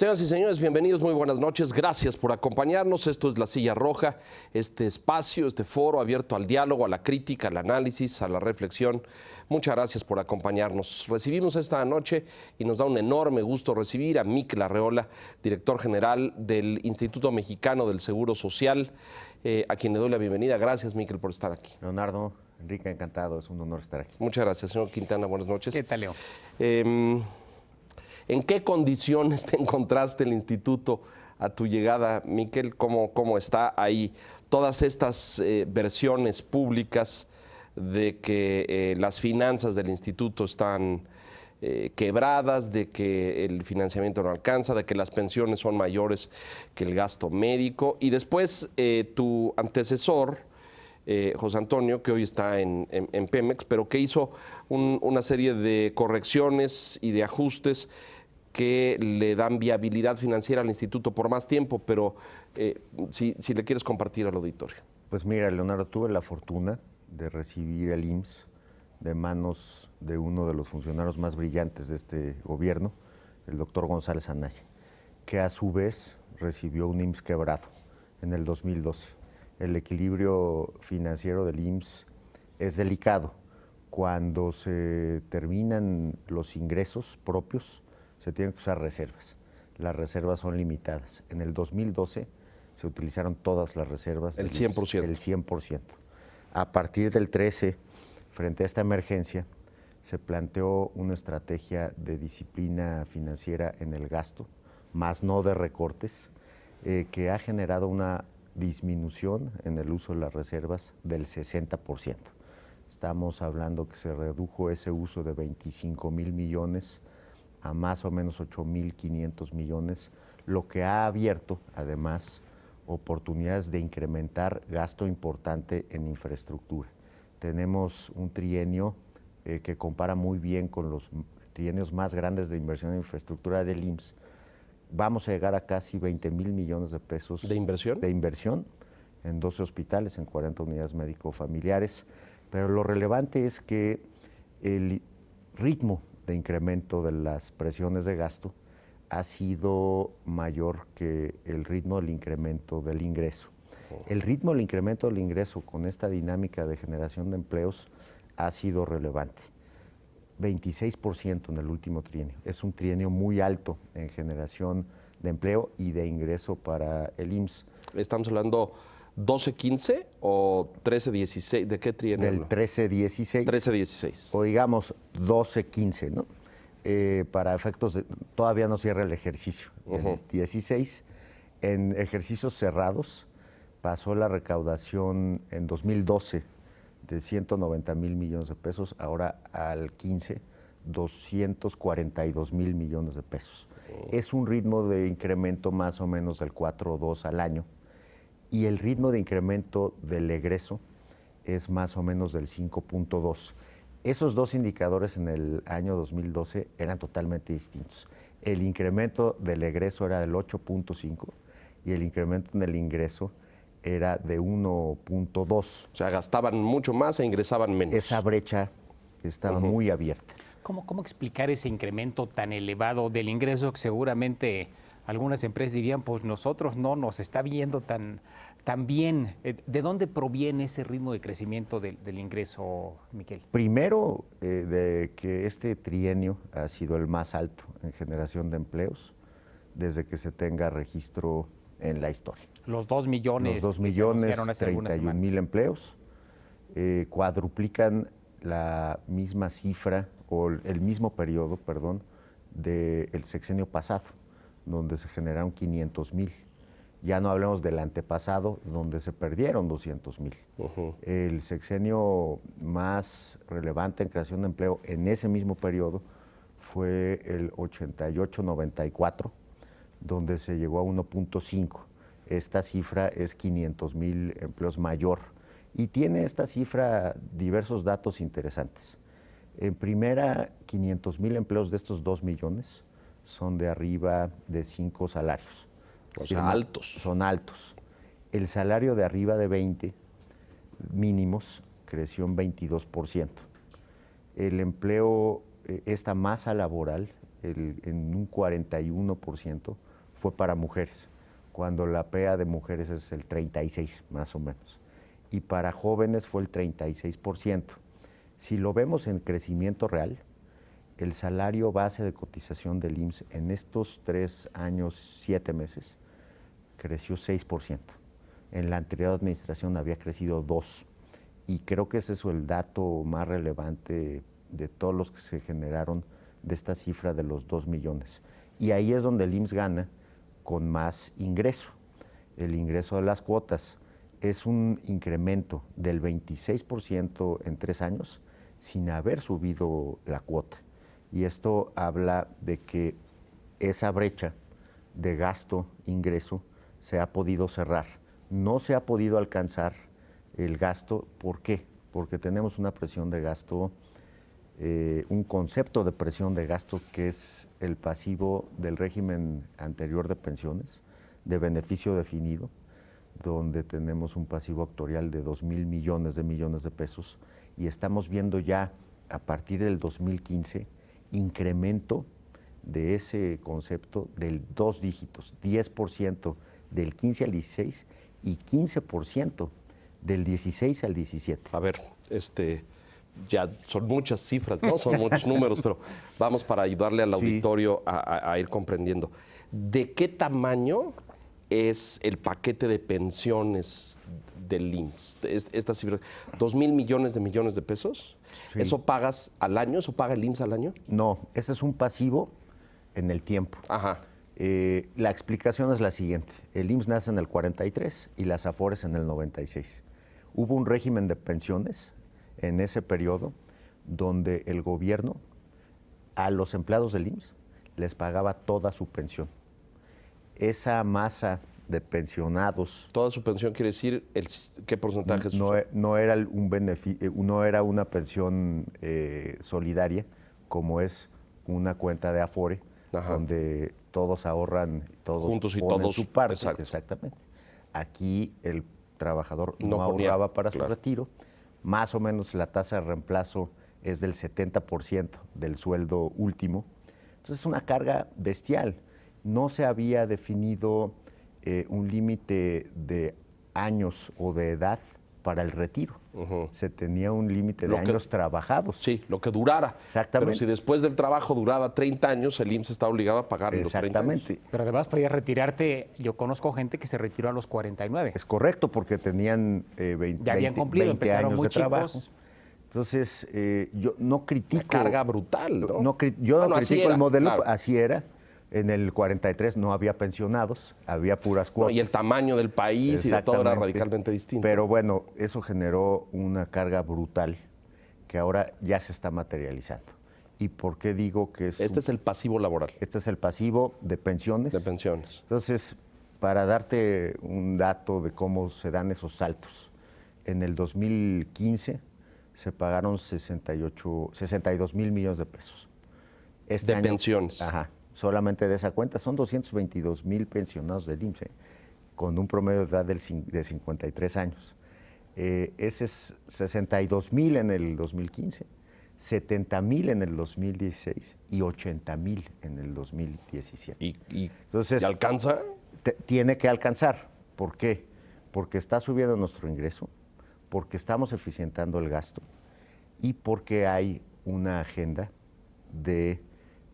Señoras y señores, bienvenidos, muy buenas noches. Gracias por acompañarnos. Esto es La Silla Roja, este espacio, este foro abierto al diálogo, a la crítica, al análisis, a la reflexión. Muchas gracias por acompañarnos. Recibimos esta noche y nos da un enorme gusto recibir a Mikel Arreola, director general del Instituto Mexicano del Seguro Social, a quien le doy la bienvenida. Gracias, Mikel, por estar aquí. Leonardo, Enrique, encantado. Es un honor estar aquí. Muchas gracias, señor Quintana. Buenas noches. ¿Qué tal, Leo? ¿En qué condiciones te encontraste el instituto a tu llegada, Mikel? ¿Cómo está ahí todas estas versiones públicas de que las finanzas del instituto están quebradas, de que el financiamiento no alcanza, de que las pensiones son mayores que el gasto médico? Y después tu antecesor, José Antonio, que hoy está en Pemex, pero que hizo una serie de correcciones y de ajustes que le dan viabilidad financiera al instituto por más tiempo, pero si le quieres compartir al auditorio. Pues mira, Leonardo, tuve la fortuna de recibir el IMSS de manos de uno de los funcionarios más brillantes de este gobierno, el doctor González Anaya, que a su vez recibió un IMSS quebrado en el 2012. El equilibrio financiero del IMSS es delicado. Cuando se terminan los ingresos propios, se tienen que usar reservas. Las reservas son limitadas. En el 2012 se utilizaron todas las reservas. El 100%. El 100%. A partir del 13, frente a esta emergencia, se planteó una estrategia de disciplina financiera en el gasto, más no de recortes, que ha generado una disminución en el uso de las reservas del 60%. Estamos hablando que se redujo ese uso de 25,000 millones a más o menos 8,500 millones, lo que ha abierto además oportunidades de incrementar gasto importante en infraestructura. Tenemos un trienio que compara muy bien con los trienios más grandes de inversión en infraestructura del IMSS. Vamos a llegar a casi 20,000 millones de pesos ¿De inversión? De inversión en 12 hospitales, en 40 unidades médico-familiares. Pero lo relevante es que el ritmo de incremento de las presiones de gasto ha sido mayor que el ritmo del incremento del ingreso. El ritmo del incremento del ingreso con esta dinámica de generación de empleos ha sido relevante. 26% en el último trienio. Es un trienio muy alto en generación de empleo y de ingreso para el IMSS. ¿Estamos hablando 12-15 o 13-16? ¿De qué trienio? Del 13-16. 13-16. O digamos 12-15, ¿no? Para efectos de, todavía no cierra el ejercicio. El 16, en ejercicios cerrados, pasó la recaudación en 2012 de 190,000 millones de pesos, ahora al 15, 242,000 millones de pesos. Es un ritmo de incremento más o menos del 4,2 al año, y el ritmo de incremento del egreso es más o menos del 5,2. Esos dos indicadores en el año 2012 eran totalmente distintos. El incremento del egreso era del 8,5 y el incremento en el ingreso era de 1,2. O sea, gastaban mucho más e ingresaban menos. Esa brecha estaba muy abierta. ¿Cómo explicar ese incremento tan elevado del ingreso que seguramente algunas empresas dirían, pues nosotros no nos está viendo tan bien? ¿De dónde proviene ese ritmo de crecimiento del ingreso, Mikel? Primero, de que este trienio ha sido el más alto en generación de empleos desde que se tenga registro en la historia. Los 2 millones. Los 2,031,000 empleos cuadruplican la misma cifra o el mismo periodo, perdón, del sexenio pasado, donde se generaron 500,000. Ya no hablemos del antepasado, donde se perdieron 200,000. El sexenio más relevante en creación de empleo en ese mismo periodo fue el 88-94, donde se llegó a 1,5. Esta cifra es 500,000 empleos mayor y tiene esta cifra diversos datos interesantes. En primera, 500,000 empleos de estos 2 millones son de arriba de 5 salarios. O sea, altos. Son altos. El salario de arriba de 20 mínimos creció en 22%. El empleo, esta masa laboral, en un 41%, fue para mujeres, cuando la PEA de mujeres es el 36, más o menos. Y para jóvenes fue el 36%. Si lo vemos en crecimiento real, el salario base de cotización del IMSS en estos 3 años, 7 meses, creció 6%. En la anterior administración había crecido 2%. Y creo que ese es el dato más relevante de todos los que se generaron de esta cifra de los 2 millones. Y ahí es donde el IMSS gana con más ingreso. El ingreso de las cuotas es un incremento del 26% en 3 años sin haber subido la cuota. Y esto habla de que esa brecha de gasto-ingreso se ha podido cerrar. No se ha podido alcanzar el gasto. ¿Por qué? Porque tenemos una presión de gasto, un concepto de presión de gasto que es el pasivo del régimen anterior de pensiones, de beneficio definido, donde tenemos un pasivo actuarial de 2,000 millones de pesos, y estamos viendo ya a partir del 2015 incremento de ese concepto del 2 dígitos, 10% del 15 al 16 y 15% del 16 al 17. A ver, ya son muchas cifras, ¿no? Son muchos números, pero vamos para ayudarle al auditorio a ir comprendiendo. ¿De qué tamaño es el paquete de pensiones del IMSS? Esta cifra, 2,000 millones de pesos. Sí. ¿Eso pagas al año? ¿Eso paga el IMSS al año? No, ese es un pasivo en el tiempo. Ajá. La explicación es la siguiente. El IMSS nace en el 43 y las AFORES en el 96. Hubo un régimen de pensiones en ese periodo donde el gobierno a los empleados del IMSS les pagaba toda su pensión. Esa de pensionados. Toda su pensión quiere decir qué porcentaje es no era un beneficio, no era una pensión solidaria, como es una cuenta de Afore, Ajá. donde todos ahorran, todos juntos y ponen todos su parte. Exacto. Exactamente. Aquí el trabajador no ahorraba para su retiro. Más o menos la tasa de reemplazo es del 70% del sueldo último. Entonces es una carga bestial. No se había definido un límite de años o de edad para el retiro. Uh-huh. Se tenía un límite de años trabajados. Sí, lo que durara. Exactamente. Pero si después del trabajo duraba 30 años, el IMSS está obligado a pagar los 30 años. Pero además podías retirarte, yo conozco gente que se retiró a los 49. Es correcto, porque tenían 20, ya habían cumplido, 20 empezaron años muy de trabajo. Chicos. Entonces, yo no critico... Una carga brutal, ¿no? Yo no critico el modelo, claro. Así era. En el 43 no había pensionados, había puras cuotas. No, y el tamaño del país y de todo era radicalmente distinto. Pero bueno, eso generó una carga brutal que ahora ya se está materializando. ¿Y por qué digo que es...? Este es el pasivo laboral. Este es el pasivo de pensiones. De pensiones. Entonces, para darte un dato de cómo se dan esos saltos, en el 2015 se pagaron 62 mil millones de pesos. De pensiones. Ajá. Solamente de esa cuenta son 222 mil pensionados del IMSS, con un promedio de edad de 53 años. Ese es 62 mil en el 2015, 70 mil en el 2016 y 80 mil en el 2017. Entonces, ¿y alcanza? Tiene que alcanzar. ¿Por qué? Porque está subiendo nuestro ingreso, porque estamos eficientando el gasto y porque hay una agenda de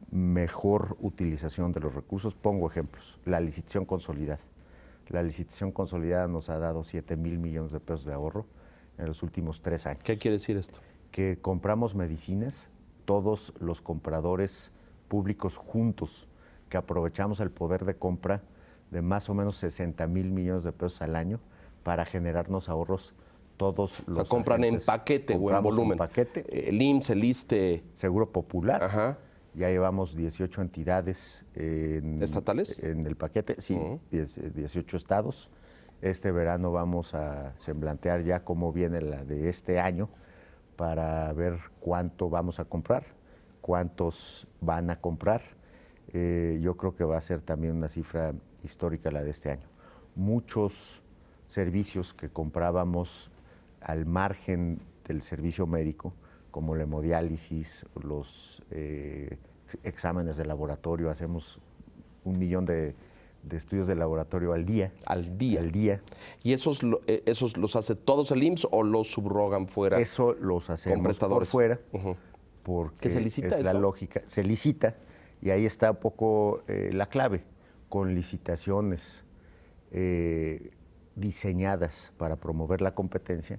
mejor utilización de los recursos. Pongo ejemplos. La licitación consolidada. La licitación consolidada nos ha dado 7 mil millones de pesos de ahorro en los últimos 3 años. ¿Qué quiere decir esto? Que compramos medicinas, todos los compradores públicos juntos, que aprovechamos el poder de compra de más o menos 60 mil millones de pesos al año para generarnos ahorros todos los. La compran en paquete o en volumen. En paquete. El IMSS, el ISSSTE. Seguro Popular. Ajá. Ya llevamos 18 entidades ¿estatales? En el paquete, sí, 18 estados. Este verano vamos a semblantear ya cómo viene la de este año para ver cuánto vamos a comprar, cuántos van a comprar. Yo creo que va a ser también una cifra histórica la de este año. Muchos servicios que comprábamos al margen del servicio médico, como la hemodiálisis, los exámenes de laboratorio, hacemos 1 millón de de estudios de laboratorio al día. Al día. Al día. ¿Y esos los hace todos el IMSS o los subrogan fuera? Eso los hacemos por prestadores. fuera, Ujú. porque ¿Que se licita es la esto? lógica. Se licita y ahí está un poco la clave, con licitaciones diseñadas para promover la competencia.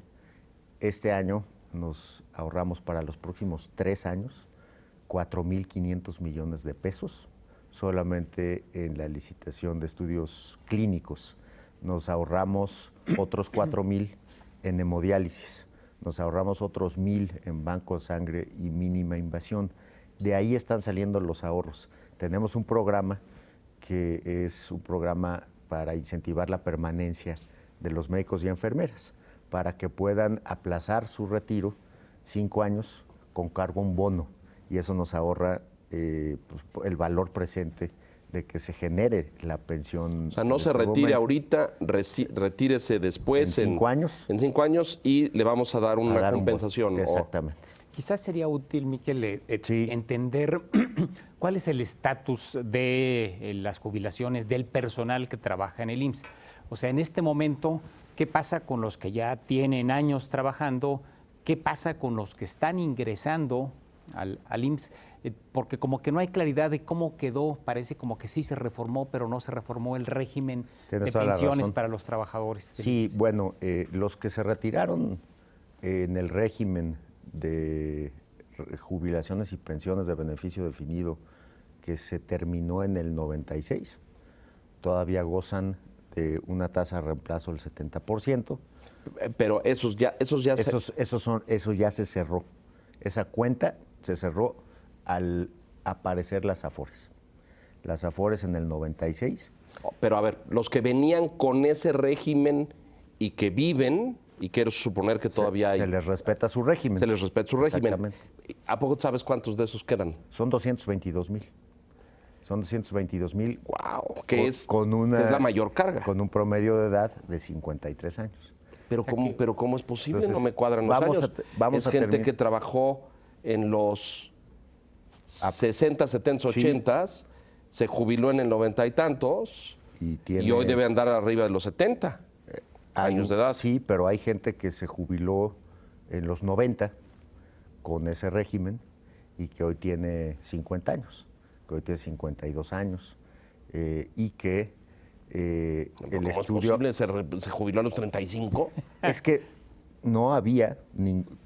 Este año nos ahorramos para los próximos 3 años 4.500 millones de pesos solamente en la licitación de estudios clínicos. Nos ahorramos otros 4.000 en hemodiálisis, nos ahorramos otros 1.000 en banco de sangre y mínima invasión. De ahí están saliendo los ahorros. Tenemos un programa que es un programa para incentivar la permanencia de los médicos y enfermeras, para que puedan aplazar su retiro 5 años con cargo a un bono, y eso nos ahorra pues, el valor presente de que se genere la pensión. O sea, no en se este retire momento. ahorita, retírese después. ¿En 5 años? En 5 años y le vamos a dar una A dar un bono. compensación. Exactamente. Quizás sería útil, Miquel, Sí. entender cuál es el estatus de las jubilaciones del personal que trabaja en el IMSS. O sea, en este momento, ¿qué pasa con los que ya tienen años trabajando? ¿Qué pasa con los que están ingresando al IMSS? Porque como que no hay claridad de cómo quedó, parece como que sí se reformó, pero no se reformó el régimen Tienes de toda la pensiones razón. para los trabajadores del Sí, IMSS. bueno, los que se retiraron en el régimen de jubilaciones y pensiones de beneficio definido, que se terminó en el 96, todavía gozan de una tasa de reemplazo del 70%. Pero eso ya Eso ya se cerró. Esa cuenta se cerró al aparecer las AFORES. Las AFORES en el 96. Pero a ver, los que venían con ese régimen y que viven, y quiero suponer que todavía hay, Se les respeta su régimen. se les respeta su régimen. Exactamente. ¿A poco sabes cuántos de esos quedan? Son 222,000. Son 222,000. ¡Wow! Que es la mayor carga. Con un promedio de edad de 53 años. Pero ¿cómo es posible? Entonces, no me cuadran los vamos años. vamos es a gente terminar. que trabajó en los 60, 70, 80, se jubiló en el 90 y tantos y hoy debe andar arriba de los 70 años de edad. Sí, pero hay gente que se jubiló en los 90 con ese régimen y que hoy tiene 50 años, que hoy tiene 52 años y que el ¿Cómo estudio... es posible? ¿Se jubiló a los 35? Es que no había,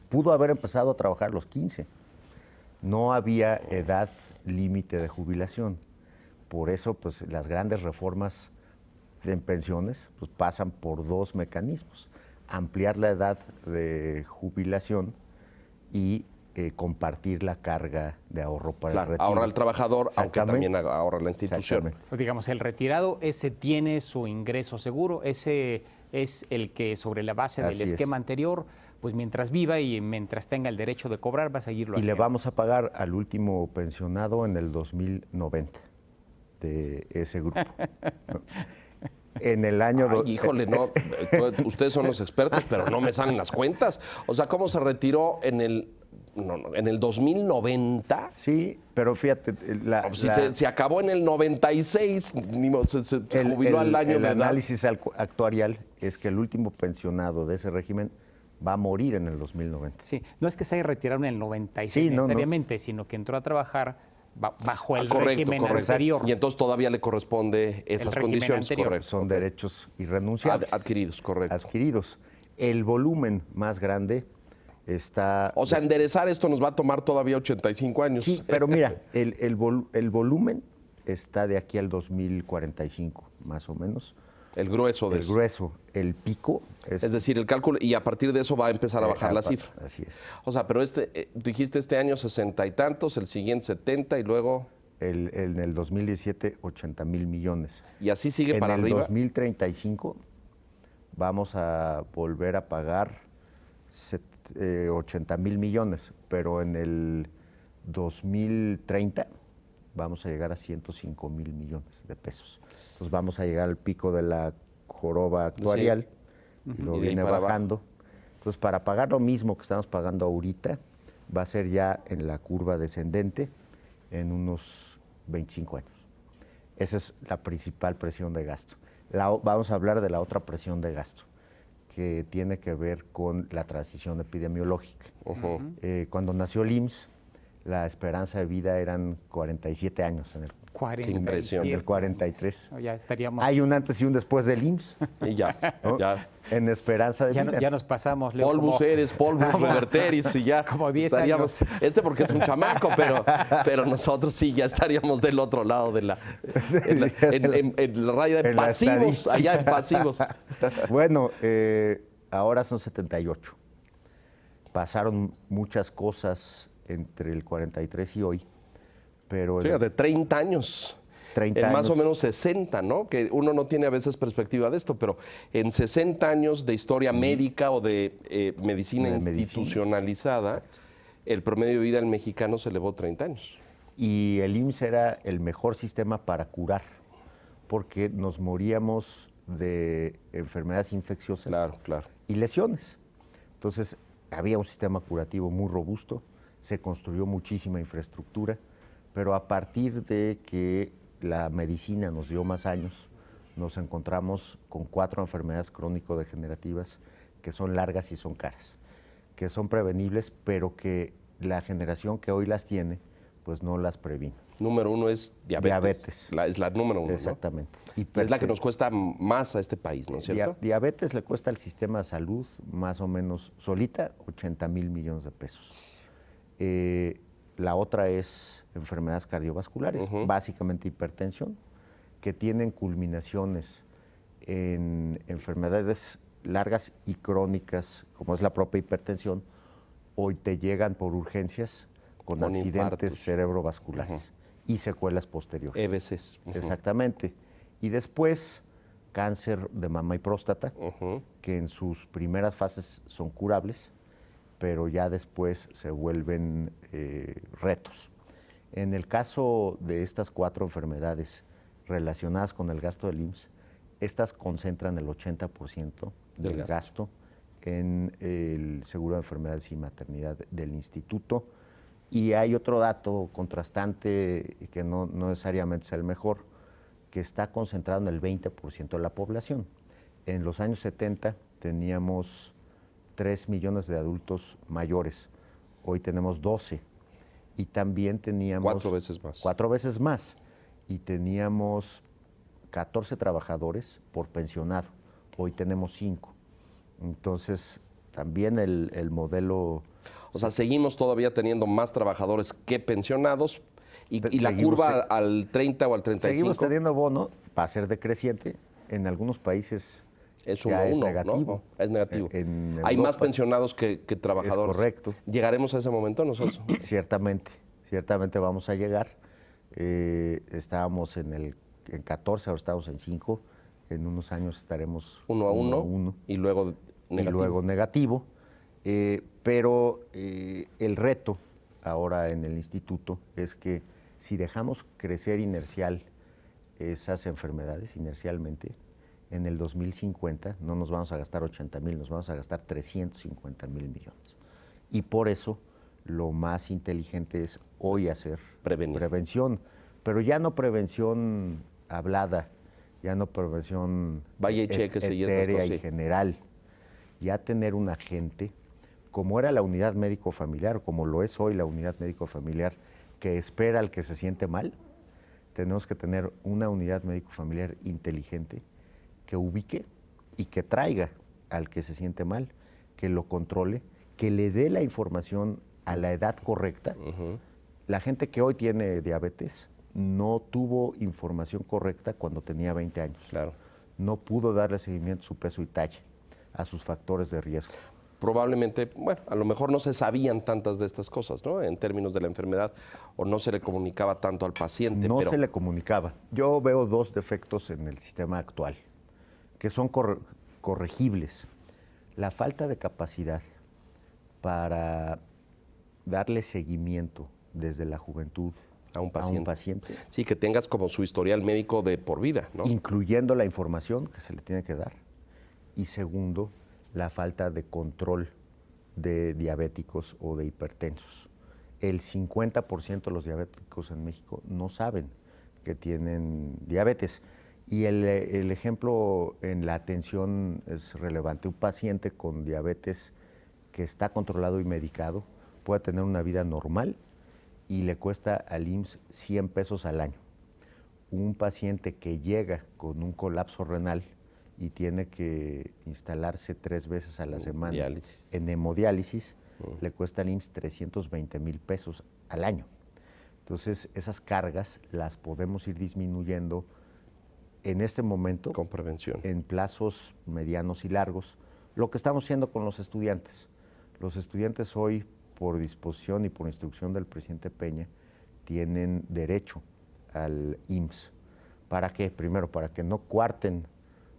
pudo haber empezado a trabajar a los 15. No había edad límite de jubilación. Por eso, pues, las grandes reformas en pensiones pues, pasan por 2 mecanismos. Ampliar la edad de jubilación y compartir la carga de ahorro para el retiro. Ahorra el trabajador, aunque Exactamente. también ahorra la institución. Exactamente. Digamos, el retirado, ese tiene su ingreso seguro, ese es el que sobre la base del Así es. esquema anterior, pues mientras viva y mientras tenga el derecho de cobrar, va a seguirlo Y le haciendo. vamos a pagar al último pensionado en el 2090 de ese grupo. ¿no? En el año... Ay, híjole, no, ustedes son los expertos, pero no me salen las cuentas. O sea, ¿cómo se retiró en el 2090? Sí, pero fíjate... Si se acabó en el 96, se jubiló al año el de edad. análisis actuarial es que el último pensionado de ese régimen va a morir en el 2090. Sí, no es que se haya retirado en el 96 Sí, no. necesariamente, sino que entró a trabajar bajo el Correcto, régimen correcto. anterior. Y entonces todavía le corresponde esas régimen condiciones. anterior. Correcto. Son derechos irrenunciables. Adquiridos, correcto. Adquiridos. El volumen más grande está... O sea, enderezar esto nos va a tomar todavía 85 años. Sí, pero mira, el volumen está de aquí al 2045, más o menos. El grueso de El eso. grueso, el pico Es decir, el cálculo, y a partir de eso va a empezar a bajar la cifra. Así es. O sea, pero dijiste este año 60 y tantos, el siguiente 70 y luego... En el 2017, 80,000 millones. Y así sigue para En el arriba. 2035 vamos a volver a pagar 80,000 millones, pero en el 2030 vamos a llegar a 105,000 millones de pesos. Entonces vamos a llegar al pico de la joroba actuarial y luego Y de ahí viene para bajando. Entonces, para pagar lo mismo que estamos pagando ahorita, va a ser ya en la curva descendente en unos 25 años. Esa es la principal presión de gasto. Vamos a hablar de la otra presión de gasto, que tiene que ver con la transición epidemiológica. Cuando nació el IMSS, la esperanza de vida eran 47 años en el 47. impresión. En el 43. Ya estaríamos. Hay un antes y un después del IMSS. Y ya, ¿No? ya. En esperanza de vida. Ya nos pasamos, Leo. Polvus como- eres, polvus reverteris y ya. Como 10 estaríamos, años. Este porque es un chamaco, pero nosotros sí ya estaríamos del otro lado de en la raya de en la pasivos, estadística. allá en pasivos. Bueno, ahora son 78. Pasaron muchas cosas entre el 43 y hoy, pero Fíjate, 30 años. 30 en más o años. menos 60, ¿no? Que uno no tiene a veces perspectiva de esto, pero en 60 años de historia médica o de medicina De medicina. institucionalizada, el promedio de vida del mexicano se elevó 30 años. y el IMSS era el mejor sistema para curar, porque nos moríamos de enfermedades infecciosas Claro, claro. y lesiones. Entonces, había un sistema curativo muy robusto, se construyó muchísima infraestructura, pero a partir de que la medicina nos dio más años, nos encontramos con 4 enfermedades crónico-degenerativas que son largas y son caras, que son prevenibles, pero que la generación que hoy las tiene, pues no las previno. Número 1 es diabetes. Diabetes. Es la número 1. Exactamente. Es la que nos cuesta más a este país, ¿no es cierto? Diabetes le cuesta al sistema de salud más o menos solita 80,000 millones de pesos. La otra es enfermedades cardiovasculares, básicamente hipertensión, que tienen culminaciones en enfermedades largas y crónicas, como es la propia hipertensión. Hoy te llegan por urgencias con accidentes infartos. cerebrovasculares y secuelas posteriores. EBCs. Exactamente. Y después, cáncer de mama y próstata, que en sus primeras fases son curables, pero ya después se vuelven retos. En el caso de estas 4 enfermedades relacionadas con el gasto del IMSS, estas concentran el 80% del Del gasto en el seguro de enfermedades y maternidad del instituto. Y hay otro dato contrastante que no necesariamente es el mejor, que está concentrado en el 20% de la población. En los años 70 teníamos 3 millones de adultos mayores, hoy tenemos 12. Y también teníamos... 4 veces más. 4 veces más. Y teníamos 14 trabajadores por pensionado, hoy tenemos 5. Entonces, también el modelo... O sea, seguimos todavía teniendo más trabajadores que pensionados y la Seguimos curva al 30 o al 35 Seguimos teniendo bono, va a ser decreciente. En algunos países es ya es 1-1, negativo. ¿no? Es negativo. En Hay más Europa pensionados que trabajadores. es correcto. ¿Llegaremos a ese momento nosotros? Ciertamente vamos a llegar. Estábamos en 14, ahora estamos en 5. En unos años estaremos 1-1 y luego negativo. Y luego negativo. Pero el reto ahora en el instituto es que si dejamos crecer inercial esas enfermedades, inercialmente, en el 2050 no nos vamos a gastar 80,000, nos vamos a gastar 350,000 millones. Y por eso lo más inteligente es hoy hacer prevención, pero ya no prevención hablada, ya no prevención Vaya y chéquese y estas etérea cosas, y sí. general, ya tener un agente, como era la unidad médico familiar, como lo es hoy la unidad médico familiar, que espera al que se siente mal. Tenemos que tener una unidad médico familiar inteligente que ubique y que traiga al que se siente mal, que lo controle, que le dé la información a la edad correcta. La gente que hoy tiene diabetes no tuvo información correcta cuando tenía 20 años. Claro. No pudo darle seguimiento a su peso y talla, a sus factores de riesgo. Probablemente, bueno, a lo mejor no se sabían tantas de estas cosas, ¿no? En términos de la enfermedad, o no se le comunicaba tanto al paciente. No pero se le comunicaba. Yo veo 2 defectos en el sistema actual, que son corregibles. La falta de capacidad para darle seguimiento desde la juventud a un paciente. paciente, Sí, que tengas como su historial médico de por vida, ¿no? incluyendo la información que se le tiene que dar. Y segundo, la falta de control de diabéticos o de hipertensos. El 50% de los diabéticos en México no saben que tienen diabetes. Y el ejemplo en la atención es relevante. Un paciente con diabetes que está controlado y medicado puede tener una vida normal y le cuesta al IMSS 100 pesos al año. Un paciente que llega con un colapso renal y tiene que instalarse 3 veces a la semana en hemodiálisis, le cuesta al IMSS 320,000 pesos al año. Entonces, esas cargas las podemos ir disminuyendo en este momento con prevención, en plazos medianos y largos, lo que estamos haciendo con los estudiantes. Los estudiantes hoy, por disposición y por instrucción del presidente Peña, tienen derecho al IMSS. ¿Para qué? Primero, para que no cuarten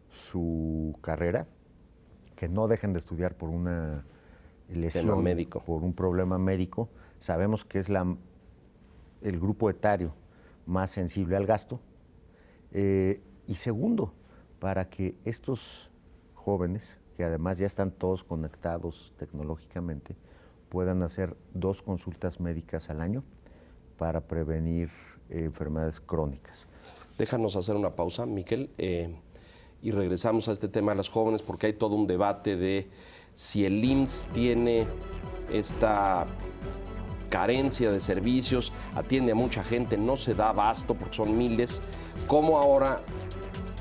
su carrera, que no dejen de estudiar por una lesión, por un problema médico. Sabemos que es el grupo etario más sensible al gasto. Y segundo, para que estos jóvenes, que además ya están todos conectados tecnológicamente, puedan hacer 2 consultas médicas al año para prevenir enfermedades crónicas. Déjanos hacer una pausa, Miquel, y regresamos a este tema de los jóvenes, porque hay todo un debate de si el IMSS tiene esta carencia de servicios, atiende a mucha gente, no se da abasto porque son miles, cómo ahora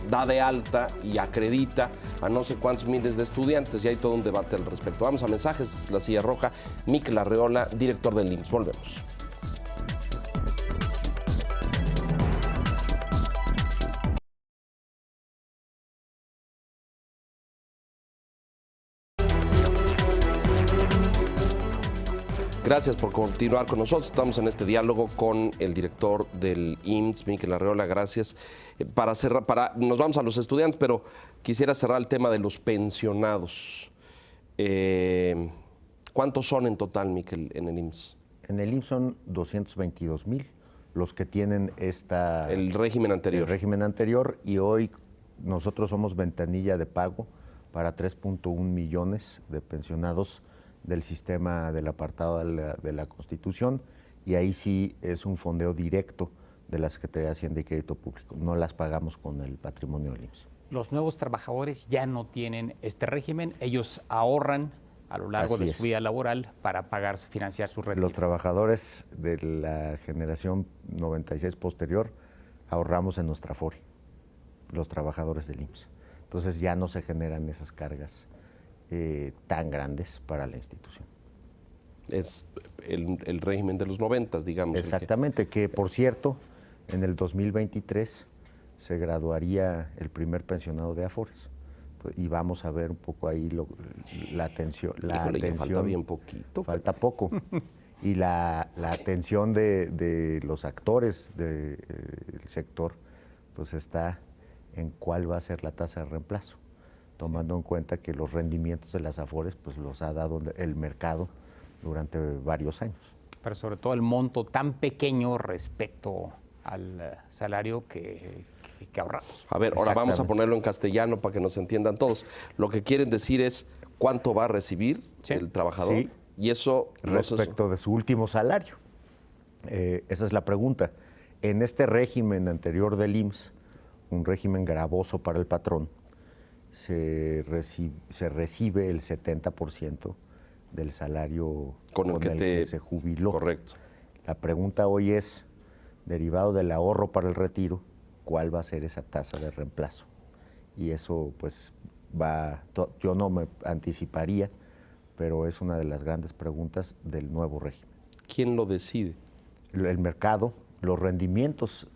da de alta y acredita a no sé cuántos miles de estudiantes, y hay todo un debate al respecto. Vamos a mensajes, La Silla Roja. Miquel Arreola, director del IMSS. Volvemos. Gracias por continuar con nosotros. Estamos en este diálogo con el director del IMSS, Miquel Arreola. Gracias. Para cerrar, nos vamos a los estudiantes, pero quisiera cerrar el tema de los pensionados. ¿Cuántos son en total, Miquel, en el IMSS? En el IMSS son 222,000 los que tienen el régimen anterior. El régimen anterior, y hoy nosotros somos ventanilla de pago para 3.1 millones de pensionados del sistema del apartado de la Constitución, y ahí sí es un fondeo directo de la Secretaría de Hacienda y Crédito Público. No las pagamos con el patrimonio del IMSS. Los nuevos trabajadores ya no tienen este régimen, ellos ahorran a lo largo de su vida laboral para financiar su retiro. Los trabajadores de la generación 96 posterior ahorramos en nuestra Afore, los trabajadores del IMSS. Entonces ya no se generan esas cargas tan grandes para la institución. Es el régimen de los 90, digamos. Exactamente, que por cierto, en el 2023 se graduaría el primer pensionado de Afores. Y vamos a ver un poco ahí la atención. Híjole, falta bien poquito. Falta poco. Y la atención de los actores del sector, pues está en cuál va a ser la tasa de reemplazo, tomando en cuenta que los rendimientos de las Afores pues los ha dado el mercado durante varios años. Pero sobre todo el monto tan pequeño respecto al salario que ahorramos. A ver, ahora vamos a ponerlo en castellano para que nos entiendan todos. Lo que quieren decir es cuánto va a recibir el trabajador. Sí. Y eso respecto de su último salario. Esa es la pregunta. En este régimen anterior del IMSS, un régimen gravoso para el patrón, se recibe el 70% del salario con el que se jubiló. Correcto. La pregunta hoy es, derivado del ahorro para el retiro, ¿cuál va a ser esa tasa de reemplazo? Y eso pues yo no me anticiparía, pero es una de las grandes preguntas del nuevo régimen. ¿Quién lo decide? El mercado, los rendimientos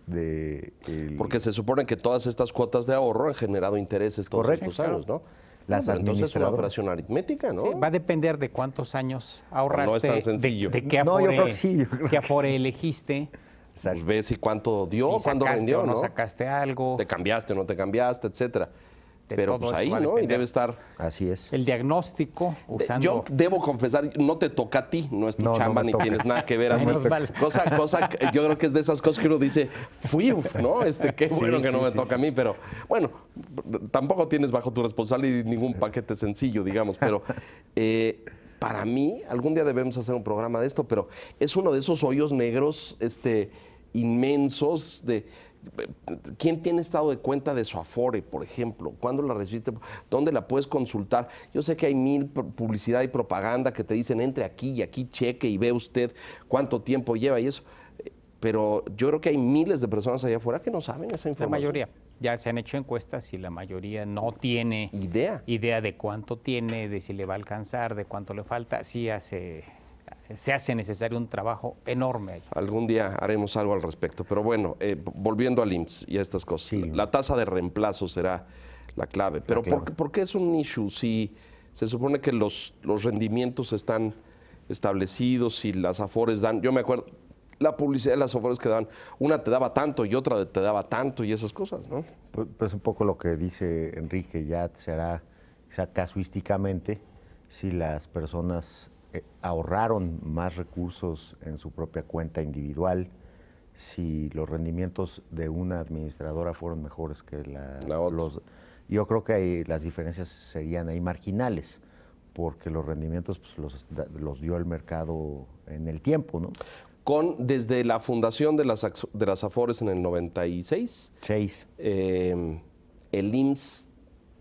Porque se supone que todas estas cuotas de ahorro han generado intereses todos estos años, ¿no? Entonces es una operación aritmética, ¿no? Sí, va a depender de cuántos años ahorraste, no es tan sencillo. de qué Afore elegiste. Pues ves si cuánto dio, cuándo rendió, o no sacaste algo. Te cambiaste o no te cambiaste, etcétera. Pero pues ahí, ¿no? Y debe estar. Así es. El diagnóstico usando. Yo debo confesar, no te toca a ti, no es tu chamba, ni tienes nada que ver así. Cosa, yo creo que es de esas cosas que uno dice, ¿no? Qué bueno que no me toca a mí, pero bueno, tampoco tienes bajo tu responsabilidad ningún paquete sencillo, digamos, pero para mí, algún día debemos hacer un programa de esto, pero es uno de esos hoyos negros inmensos ¿Quién tiene estado de cuenta de su Afore, por ejemplo? ¿Cuándo la recibiste? ¿Dónde la puedes consultar? Yo sé que hay mil publicidad y propaganda que te dicen entre aquí y aquí, cheque y ve usted cuánto tiempo lleva y eso. Pero yo creo que hay miles de personas allá afuera que no saben esa La información. mayoría. Ya se han hecho encuestas y la mayoría no tiene idea de cuánto tiene, de si le va a alcanzar, de cuánto le falta. Sí se hace necesario un trabajo enorme ahí. Algún día haremos algo al respecto. Pero bueno, volviendo al IMSS y a estas cosas, Sí. la tasa de reemplazo será la clave. Pero ¿por qué es un issue si se supone que los rendimientos están establecidos y las Afores dan? Yo me acuerdo, la publicidad de las Afores que daban, una te daba tanto y otra te daba tanto y esas cosas, ¿no? Pues un poco lo que dice Enrique, ya será casuísticamente si las personas ahorraron más recursos en su propia cuenta individual, si los rendimientos de una administradora fueron mejores que la otra. Yo creo que ahí las diferencias serían ahí marginales, porque los rendimientos pues, los dio el mercado en el tiempo, ¿no? Desde la fundación de las Afores en el 96, el IMSS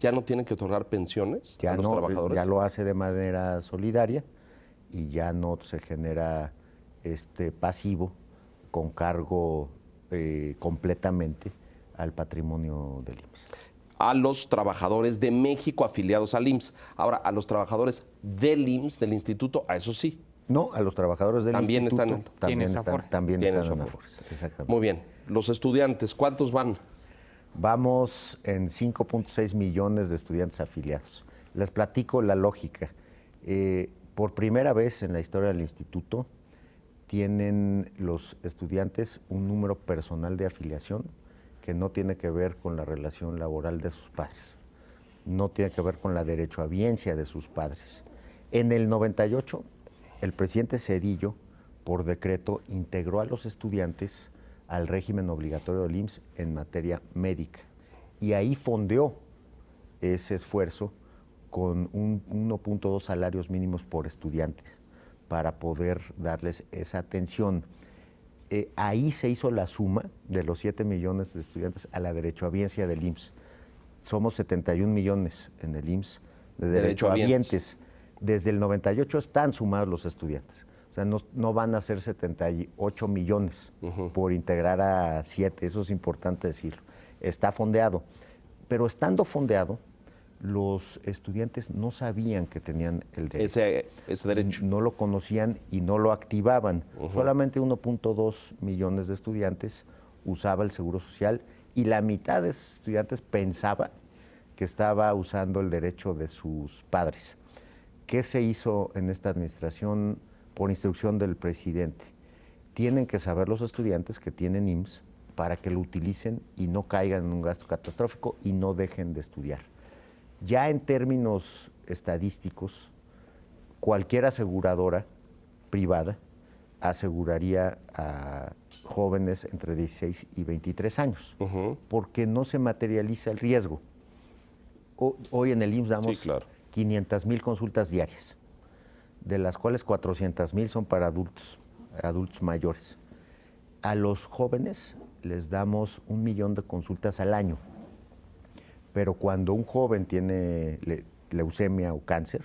ya no tiene que otorgar pensiones a los trabajadores. Ya lo hace de manera solidaria y ya no se genera pasivo con cargo completamente al patrimonio del IMSS. A los trabajadores de México afiliados al IMSS. Ahora, a los trabajadores del IMSS, del instituto, a eso sí. No, a los trabajadores del también instituto están también están en Afores. Exactamente. Muy bien. Los estudiantes, ¿cuántos van? Vamos en 5.6 millones de estudiantes afiliados. Les platico la lógica. Por primera vez en la historia del instituto tienen los estudiantes un número personal de afiliación que no tiene que ver con la relación laboral de sus padres, no tiene que ver con la derechohabiencia de sus padres. En el 98, el presidente Zedillo, por decreto, integró a los estudiantes al régimen obligatorio del IMSS en materia médica y ahí fondeó ese esfuerzo con 1.2 salarios mínimos por estudiantes para poder darles esa atención. Ahí se hizo la suma de los 7 millones de estudiantes a la derechohabiencia del IMSS. Somos 71 millones en el IMSS de derechohabientes. Desde el 98 están sumados los estudiantes. O sea, no van a ser 78 millones por integrar a 7, eso es importante decirlo. Está fondeado. Pero estando fondeado, los estudiantes no sabían que tenían el derecho. Ese derecho. No lo conocían y no lo activaban. Solamente 1.2 millones de estudiantes usaba el Seguro Social y la mitad de esos estudiantes pensaba que estaba usando el derecho de sus padres. ¿Qué se hizo en esta administración por instrucción del presidente? Tienen que saber los estudiantes que tienen IMSS para que lo utilicen y no caigan en un gasto catastrófico y no dejen de estudiar. Ya en términos estadísticos, cualquier aseguradora privada aseguraría a jóvenes entre 16 y 23 años, porque no se materializa el riesgo. Hoy en el IMSS damos 500,000 consultas diarias, de las cuales 400,000 son para adultos mayores. A los jóvenes les damos 1 millón de consultas al año, pero cuando un joven tiene leucemia o cáncer,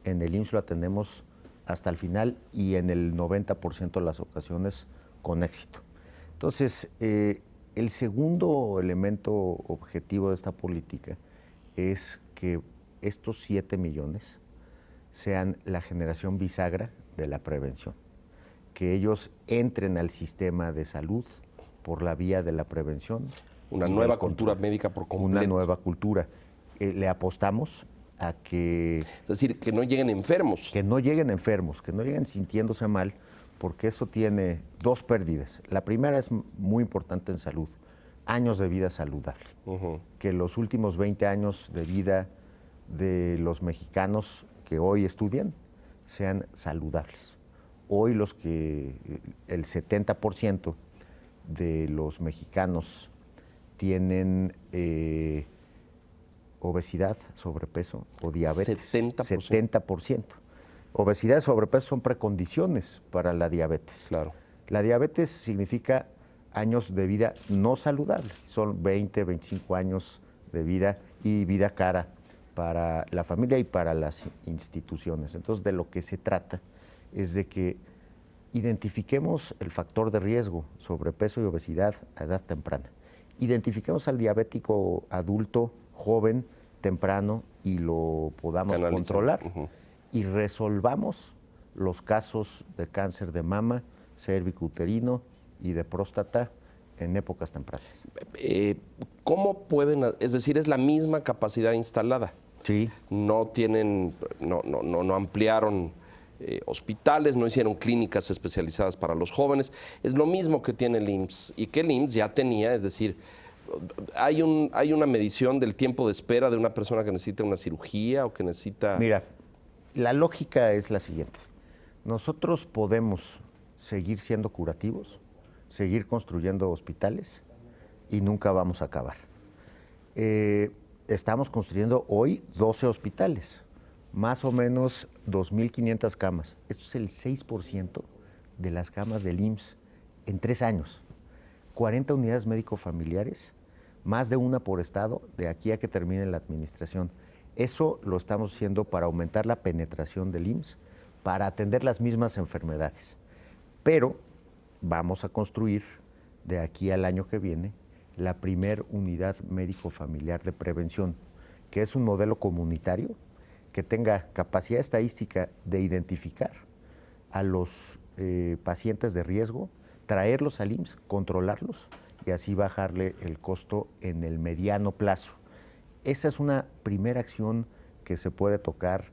en el IMSS lo atendemos hasta el final y en el 90% de las ocasiones con éxito. Entonces, el segundo elemento objetivo de esta política es que estos 7 millones sean la generación bisagra de la prevención, que ellos entren al sistema de salud por la vía de la prevención. Una nueva cultura médica por completo. Una nueva cultura. Le apostamos a que... Es decir, que no lleguen enfermos. Que no lleguen enfermos, que no lleguen sintiéndose mal, porque eso tiene dos pérdidas. La primera es muy importante en salud, años de vida saludable. Que los últimos 20 años de vida de los mexicanos que hoy estudian sean saludables. Hoy el 70% de los mexicanos tienen obesidad, sobrepeso o diabetes. 70%. Obesidad y sobrepeso son precondiciones para la diabetes. Claro. La diabetes significa años de vida no saludable, son 20, 25 años de vida y vida cara para la familia y para las instituciones. Entonces, de lo que se trata es de que identifiquemos el factor de riesgo, sobrepeso y obesidad a edad temprana. Identifiquemos al diabético adulto, joven, temprano, y lo podamos controlar. Y resolvamos los casos de cáncer de mama, cervicuterino y de próstata en épocas tempranas. ¿Cómo pueden, es decir, es la misma capacidad instalada? Sí. No tienen, no ampliaron hospitales, no hicieron clínicas especializadas para los jóvenes. Es lo mismo que tiene el IMSS y que el IMSS ya tenía, es decir, hay una medición del tiempo de espera de una persona que necesita una cirugía o que necesita... Mira, la lógica es la siguiente. Nosotros podemos seguir siendo curativos, seguir construyendo hospitales y nunca vamos a acabar. Estamos construyendo hoy 12 hospitales, más o menos 2.500 camas. Esto es el 6% de las camas del IMSS en 3 años. 40 unidades médico-familiares, más de una por estado, de aquí a que termine la administración. Eso lo estamos haciendo para aumentar la penetración del IMSS, para atender las mismas enfermedades. Pero vamos a construir de aquí al año que viene la primer unidad médico-familiar de prevención, que es un modelo comunitario que tenga capacidad estadística de identificar a los pacientes de riesgo, traerlos al IMSS, controlarlos y así bajarle el costo en el mediano plazo. Esa es una primera acción que se puede tocar,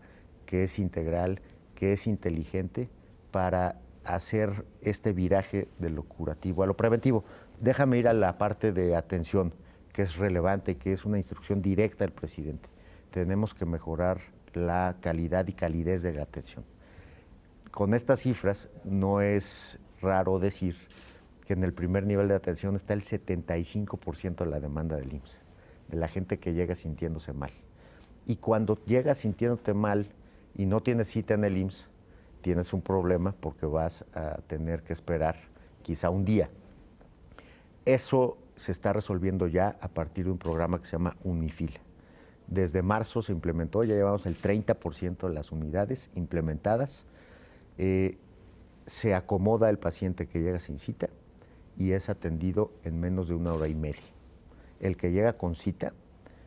que es integral, que es inteligente para hacer este viraje de lo curativo a lo preventivo. Déjame ir a la parte de atención, que es relevante, que es una instrucción directa del presidente. Tenemos que mejorar la calidad y calidez de la atención. Con estas cifras no es raro decir que en el primer nivel de atención está el 75% de la demanda del IMSS, de la gente que llega sintiéndose mal. Y cuando llegas sintiéndote mal y no tienes cita en el IMSS, tienes un problema porque vas a tener que esperar quizá un día. Eso se está resolviendo ya a partir de un programa que se llama Unifil. Desde marzo se implementó, ya llevamos el 30% de las unidades implementadas. Se acomoda el paciente que llega sin cita y es atendido en menos de 1 hora y media. El que llega con cita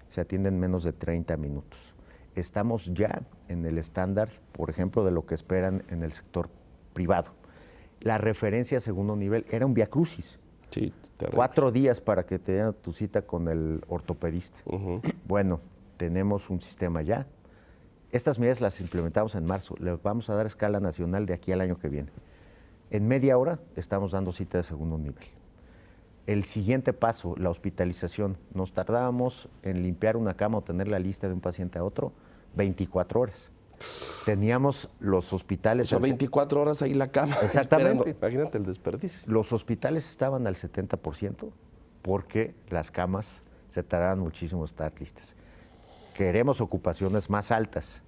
se atiende en menos de 30 minutos. Estamos ya en el estándar, por ejemplo, de lo que esperan en el sector privado. La referencia a segundo nivel era un viacrucis. Sí, terrible. 4 días para que te den tu cita con el ortopedista. Bueno, tenemos un sistema ya. Estas medidas las implementamos en marzo. Les vamos a dar escala nacional de aquí al año que viene. En media hora estamos dando cita de segundo nivel. El siguiente paso, la hospitalización. Nos tardábamos en limpiar una cama o tener la lista de un paciente a otro 24 horas. Teníamos los hospitales... O sea, 24 horas ahí la cama. Exactamente. Esperando. Imagínate el desperdicio. Los hospitales estaban al 70% porque las camas se tardaron muchísimo en estar listas. Queremos ocupaciones más altas.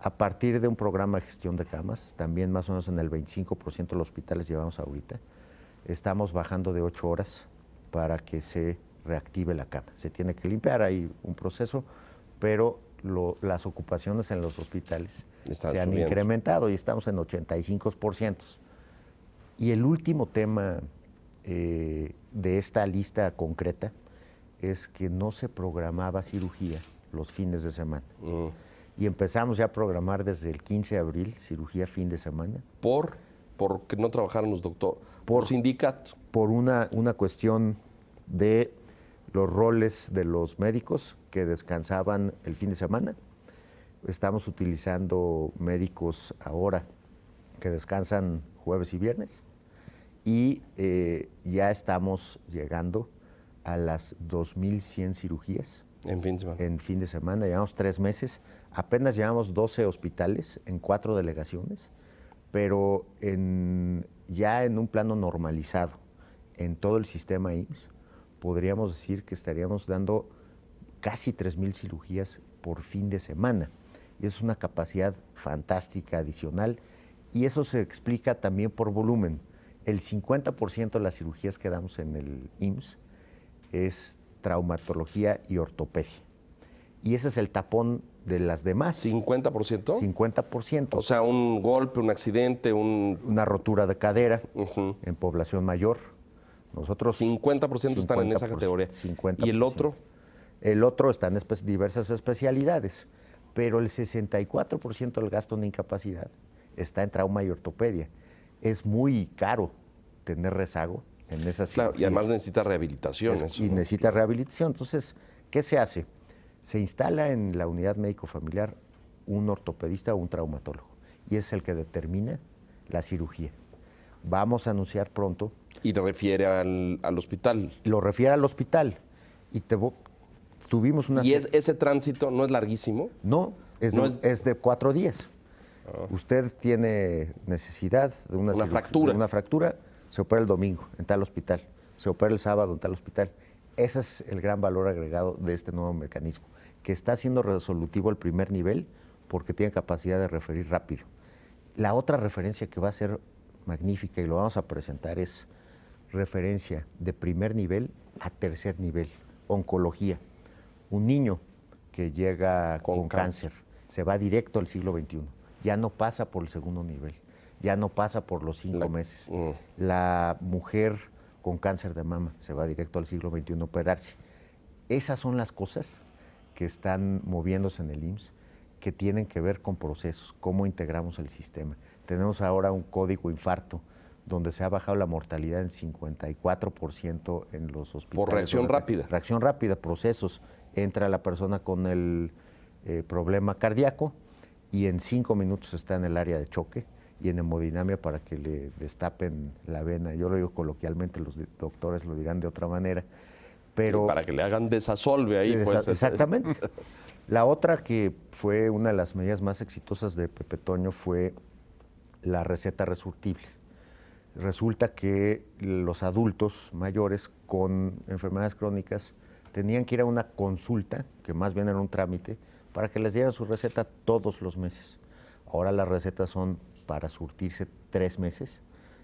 A partir de un programa de gestión de camas, también más o menos en el 25% de los hospitales llevamos ahorita, estamos bajando de 8 horas para que se reactive la cama. Se tiene que limpiar, hay un proceso, pero las ocupaciones en los hospitales se han incrementado y estamos en 85%. Y el último tema de esta lista concreta es que no se programaba cirugía los fines de semana. Y empezamos ya a programar desde el 15 de abril cirugía fin de semana. Porque no trabajaron los doctores, por sindicato. Por una cuestión de los roles de los médicos que descansaban el fin de semana. Estamos utilizando médicos ahora que descansan jueves y viernes y ya estamos llegando a las 2.100 cirugías en fin de semana. En fin de semana, llevamos 3 meses, apenas llevamos 12 hospitales en 4 delegaciones, pero ya en un plano normalizado en todo el sistema IMSS, podríamos decir que estaríamos dando casi 3.000 cirugías por fin de semana. Y eso es una capacidad fantástica adicional y eso se explica también por volumen. El 50% de las cirugías que damos en el IMSS es traumatología y ortopedia. Y ese es el tapón de las demás. ¿50%? 50%. O sea, un golpe, un accidente, una rotura de cadera en población mayor. Nosotros 50% están en esa categoría. 50%. ¿Y el otro? El otro está en diversas especialidades, pero el 64% del gasto en incapacidad está en trauma y ortopedia. Es muy caro tener rezago en esas Claro, cirugías. y además necesita rehabilitación. Y necesita rehabilitación. Entonces, ¿qué se hace? Se instala en la unidad médico-familiar un ortopedista o un traumatólogo, y es el que determina la cirugía. Vamos a anunciar pronto. Y te refiere al hospital. Lo refiere al hospital. Y tuvimos una... ¿Y ese tránsito no es larguísimo? No, es de 4 días. Usted tiene necesidad de una fractura. De una fractura, se opera el domingo en tal hospital, se opera el sábado en tal hospital. Ese es el gran valor agregado de este nuevo mecanismo, que está siendo resolutivo al primer nivel porque tiene capacidad de referir rápido. La otra referencia que va a ser magnífica y lo vamos a presentar es referencia de primer nivel a tercer nivel, oncología. Un niño que llega con cáncer se va directo al siglo XXI, ya no pasa por el segundo nivel, ya no pasa por los 5 meses. La mujer con cáncer de mama se va directo al siglo XXI a operarse. Esas son las cosas que están moviéndose en el IMSS, que tienen que ver con procesos, cómo integramos el sistema. Tenemos ahora un código infarto, donde se ha bajado la mortalidad en 54% en los hospitales. Por reacción rápida. Reacción rápida, procesos. Entra la persona con el problema cardíaco y en 5 minutos está en el área de choque y en hemodinamia para que le destapen la vena. Yo lo digo coloquialmente, los doctores lo dirán de otra manera. Pero para que le hagan desasolve ahí. Pues, exactamente. La otra que fue una de las medidas más exitosas de Pepe Toño fue la receta resurtible. Resulta que los adultos mayores con enfermedades crónicas tenían que ir a una consulta, que más bien era un trámite, para que les dieran su receta todos los meses. Ahora las recetas son para surtirse 3 meses.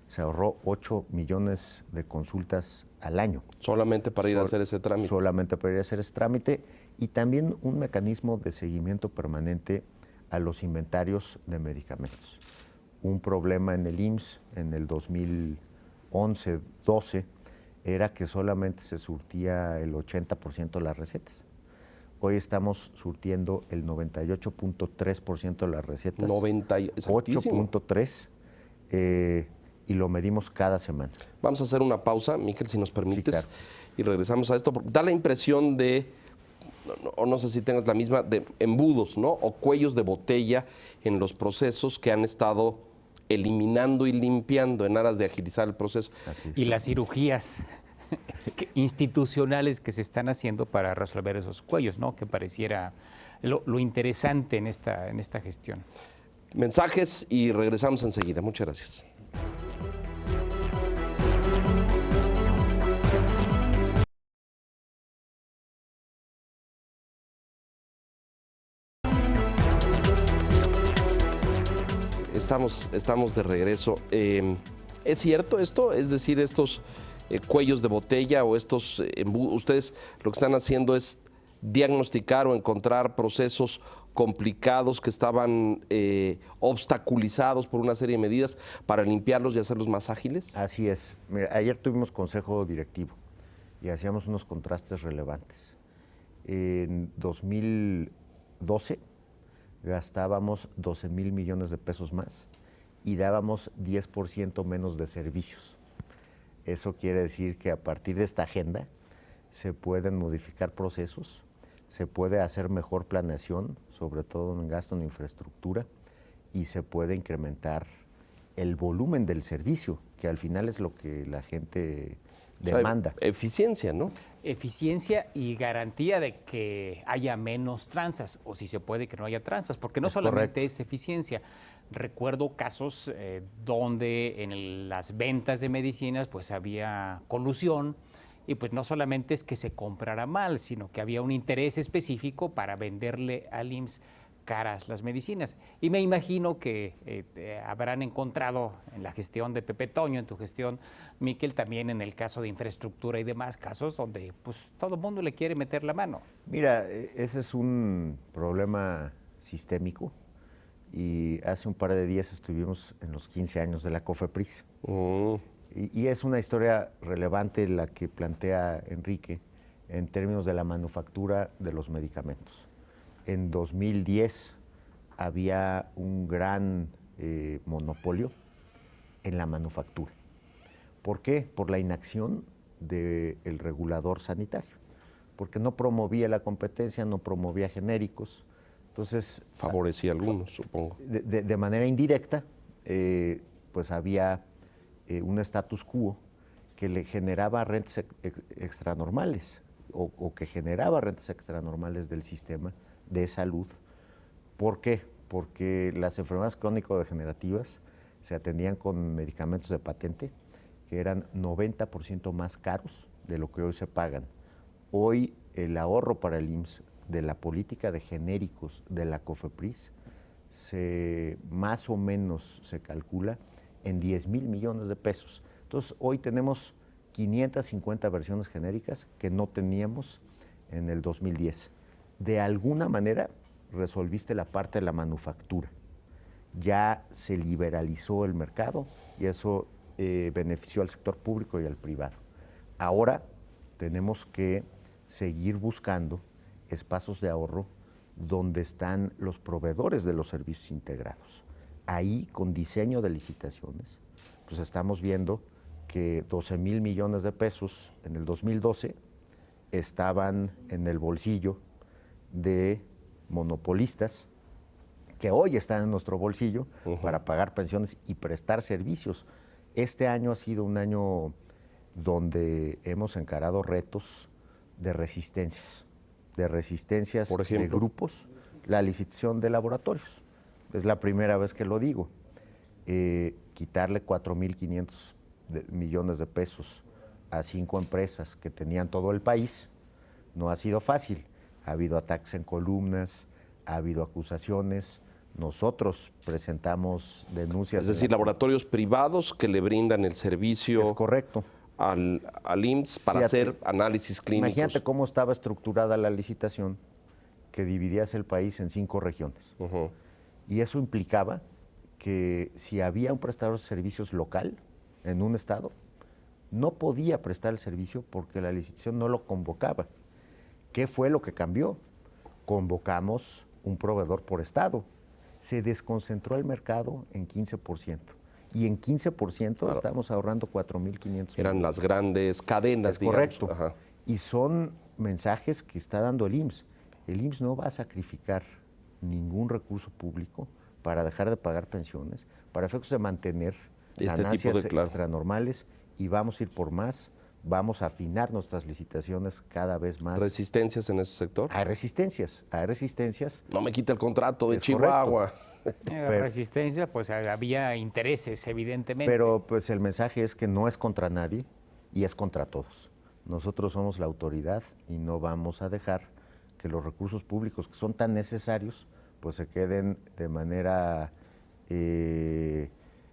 Se ahorró 8 millones de consultas al año. Solamente para ir a hacer ese trámite. Solamente para ir a hacer ese trámite. Y también un mecanismo de seguimiento permanente a los inventarios de medicamentos. Un problema en el IMSS en el 2011-12 era que solamente se surtía el 80% de las recetas. Hoy estamos surtiendo el 98.3% de las recetas. 8.3%. Y lo medimos cada semana. Vamos a hacer una pausa, Miquel, si nos permites, sí, claro. Y regresamos a esto. Da la impresión de, o no sé si tengas la misma, de embudos, ¿no? O cuellos de botella en los procesos que han estado eliminando y limpiando en aras de agilizar el proceso. Y las cirugías institucionales que se están haciendo para resolver esos cuellos, ¿no? Que pareciera lo interesante en esta gestión. Mensajes y regresamos enseguida. Muchas gracias. Estamos de regreso. ¿Es cierto esto? Es decir, estos cuellos de botella o estos embudos, ustedes lo que están haciendo es diagnosticar o encontrar procesos complicados que estaban obstaculizados por una serie de medidas para limpiarlos y hacerlos más ágiles. Así es. Mira, ayer tuvimos consejo directivo y hacíamos unos contrastes relevantes. En 2012 gastábamos 12,000 millones de pesos más y dábamos 10% menos de servicios. Eso quiere decir que a partir de esta agenda se pueden modificar procesos, se puede hacer mejor planeación, sobre todo en gasto en infraestructura, y se puede incrementar el volumen del servicio, que al final es lo que la gente demanda. O sea, eficiencia, ¿no? Eficiencia y garantía de que haya menos tranzas, o si se puede que no haya tranzas, porque no solamente es eficiencia. Recuerdo casos donde en las ventas de medicinas pues había colusión y pues no solamente es que se comprara mal, sino que había un interés específico para venderle al IMSS caras las medicinas. Y me imagino que habrán encontrado en la gestión de Pepe Toño, en tu gestión, Miquel, también en el caso de infraestructura y demás casos donde pues todo el mundo le quiere meter la mano. Mira, ese es un problema sistémico y hace un par de días estuvimos en los 15 años de la COFEPRIS. Y es una historia relevante la que plantea Enrique en términos de la manufactura de los medicamentos. En 2010 había un gran monopolio en la manufactura. ¿Por qué? Por la inacción del regulador sanitario, porque no promovía la competencia, no promovía genéricos. Entonces, favorecía a algunos, supongo. De manera indirecta, pues había un status quo que le generaba rentas extranormales o que generaba rentas extranormales del sistema de salud. ¿Por qué? Porque las enfermedades crónico-degenerativas se atendían con medicamentos de patente que eran 90% más caros de lo que hoy se pagan. Hoy el ahorro para el IMSS de la política de genéricos de la COFEPRIS más o menos se calcula en 10,000 millones de pesos. Entonces hoy tenemos 550 versiones genéricas que no teníamos en el 2010. De alguna manera resolviste la parte de la manufactura. Ya se liberalizó el mercado y eso benefició al sector público y al privado. Ahora tenemos que seguir buscando espacios de ahorro donde están los proveedores de los servicios integrados. Ahí, con diseño de licitaciones, pues estamos viendo que 12,000 millones de pesos en el 2012 estaban en el bolsillo de monopolistas que hoy están en nuestro bolsillo para pagar pensiones y prestar servicios. Este año ha sido un año donde hemos encarado retos de resistencias. Por ejemplo, de grupos, la licitación de laboratorios. Es la primera vez que lo digo. Quitarle 4,500 millones de pesos a 5 empresas que tenían todo el país no ha sido fácil. Ha habido ataques en columnas, ha habido acusaciones. Nosotros presentamos denuncias. Es decir, laboratorios privados que le brindan el servicio. Es correcto. Al IMSS para hacer análisis clínicos. Imagínate cómo estaba estructurada la licitación, que dividías el país en 5 regiones. Y eso implicaba que si había un prestador de servicios local en un estado, no podía prestar el servicio porque la licitación no lo convocaba. ¿Qué fue lo que cambió? Convocamos un proveedor por estado. Se desconcentró el mercado en 15%. Y en 15% estamos ahorrando 4,500. Eran las grandes cadenas, digamos. Correcto. Ajá. Y son mensajes que está dando el IMSS. El IMSS no va a sacrificar ningún recurso público para dejar de pagar pensiones, para efectos de mantener ganancias extranormales, y vamos a ir por más, vamos a afinar nuestras licitaciones cada vez más. ¿Resistencias en ese sector? Hay resistencias. No me quita el contrato de Chihuahua. Correcto. Resistencia, pues había intereses, evidentemente. Pero pues el mensaje es que no es contra nadie y es contra todos. Nosotros somos la autoridad y no vamos a dejar que los recursos públicos que son tan necesarios pues se queden de manera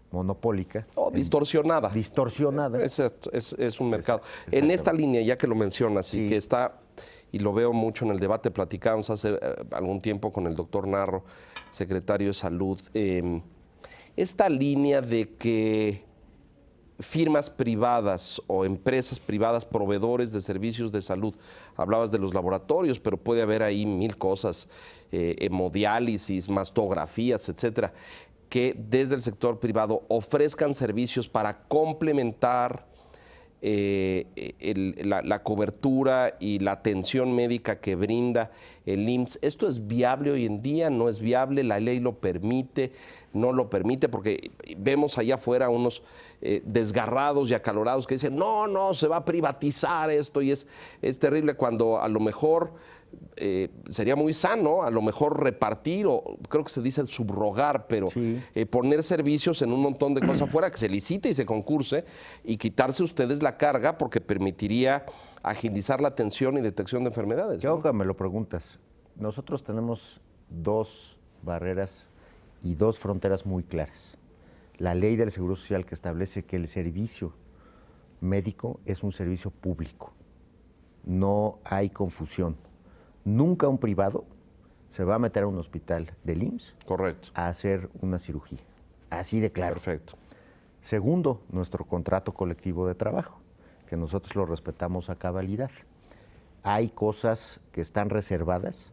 monopólica. Distorsionada. Distorsionada. Es un mercado. En esta línea, ya que lo mencionas, y que está, y lo veo mucho en el debate, platicábamos hace algún tiempo con el doctor Narro, secretario de Salud, esta línea de que firmas privadas o empresas privadas, proveedores de servicios de salud, hablabas de los laboratorios, pero puede haber ahí 1000 cosas, hemodiálisis, mastografías, etcétera, que desde el sector privado ofrezcan servicios para complementar la cobertura y la atención médica que brinda el IMSS. ¿Esto es viable hoy en día? ¿No es viable? ¿La ley lo permite? ¿No lo permite? Porque vemos allá afuera unos desgarrados y acalorados que dicen, no, se va a privatizar esto, y es terrible, cuando a lo mejor sería muy sano, a lo mejor repartir, o creo que se dice subrogar, pero poner servicios en un montón de cosas afuera, que se licite y se concurse, y quitarse ustedes la carga, porque permitiría agilizar la atención y detección de enfermedades. Creo que me lo preguntas. Nosotros tenemos 2 barreras y dos fronteras muy claras. La ley del Seguro Social, que establece que el servicio médico es un servicio público. No hay confusión. Nunca un privado se va a meter a un hospital del IMSS Correcto. a hacer una cirugía. Así de claro. Perfecto. Segundo, nuestro contrato colectivo de trabajo, que nosotros lo respetamos a cabalidad. Hay cosas que están reservadas